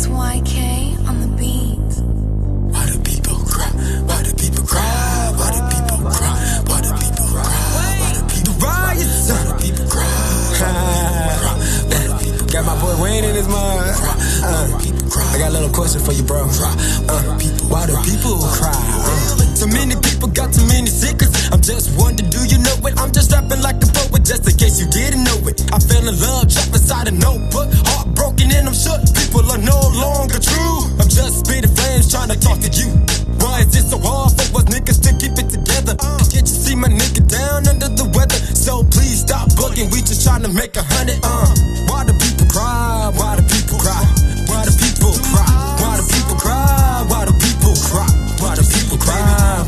YK on the beat. Why do people cry? Why do people cry? Why do people cry? Why do people cry? Why do people cry? Why do people cry? Got my boy Wayne in his mind. I got a little question for you, bro. Why do people cry? So many people got too many secrets. I'm just wondering, do you know it? I'm just rapping like a poet, just in case you didn't know it. I fell in love, trapped inside a notebook, heartbroken and I'm shook. People are no longer true. I'm just spitting flames, trying to talk to you. Why is it so hard for us niggas to keep it together? Can't you see my nigga down under the weather? So please stop bugging, we just trying to make 100. Why do people cry? Why do people cry? Why do people cry? Why do people cry? Why do people cry? Why do people cry?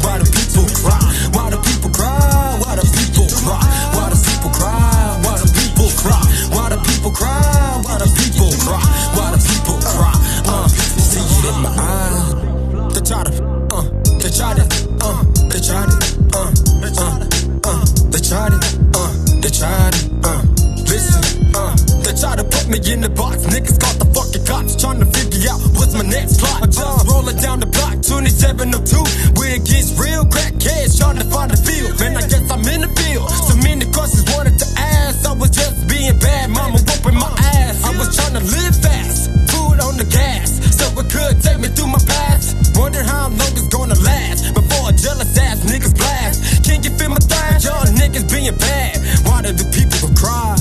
Why do people cry? Why do people cry? Why do people cry? Why do people cry? Why do people cry? Why do people cry? Why do people cry? Why do people cry? See it in my eyes. They tried it. They tried it. They tried it. They tried it. They tried it. Listen. They try to put me in the box. Niggas caught the fucking cops, trying to figure out what's my next plot. I'm just rolling down the block, 2702. Where it gets real, crackheads trying to find the field. Man, I guess I'm in the field. So many questions wanted to ask. I was just being bad, mama whooping my ass. I was trying to live fast, food on the gas, so it could take me through my past. Wonder how long it's gonna last before a jealous ass niggas blast. Can you feel my thrash? Y'all niggas being bad. Why do people cry?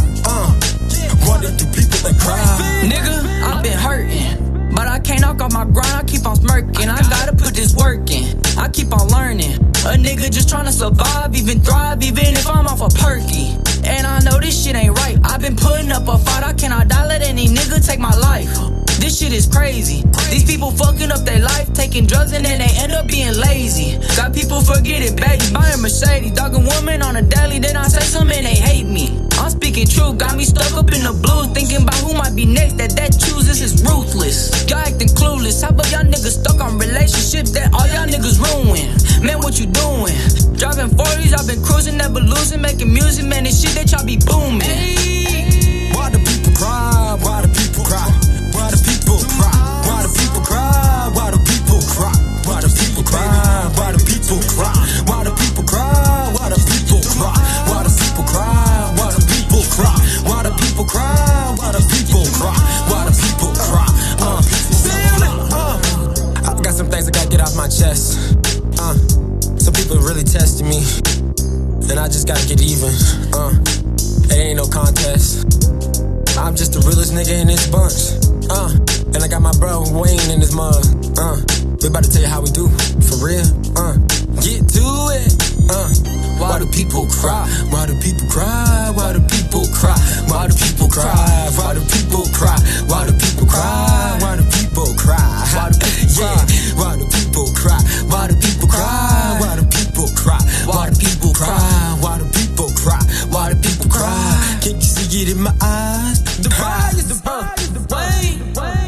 Why do people that cry? Nigga, I've been hurting, but I can't knock off my grind. I keep on smirking. I gotta put this work in. I keep on learning. A nigga just tryna survive, even thrive, even if I'm off a perky. And I know this shit ain't right. I've been putting up a fight. I cannot die, let any nigga take my life. This shit is crazy. These people fucking up their life, taking drugs and then they end up being lazy. Got people forgetting babies, buying Mercedes, dogging women on a daily. Then I say something and they hate me. I'm speaking truth, got me stuck up in the blues, thinking about who might be next. That chooses is ruthless. Y'all acting clueless. How about y'all niggas stuck on relationships that all y'all niggas ruin? Man, what you doing? Driving 40s, I've been cruising, never losing, making music, man, this shit that y'all be booming. Why do people cry? Why do people cry? Why do people cry? Why do people cry? Why do people cry? Why do people cry? Why do people cry? Why do people cry? Why do people cry? Why do people cry? Why do people cry? Why do people cry? Why do people cry? Why do people cry? I got some things I gotta get off my chest. Some people really testing me, and I just gotta get even. It ain't no contest. I'm just the realest nigga in this bunch. And I got my bro Wayne in his mug. We about to tell you how we do, for real. Get to it. Why do people cry? Why do people cry? Why do people cry? Why do people cry? Why do people cry? Why do people cry? Why do people cry? Why do people cry? Why do people cry? Why do people cry? Why do people cry? Why do people cry? Why do people cry? Why do people cry? Can't you see it in my eyes? The fire is the Wayne.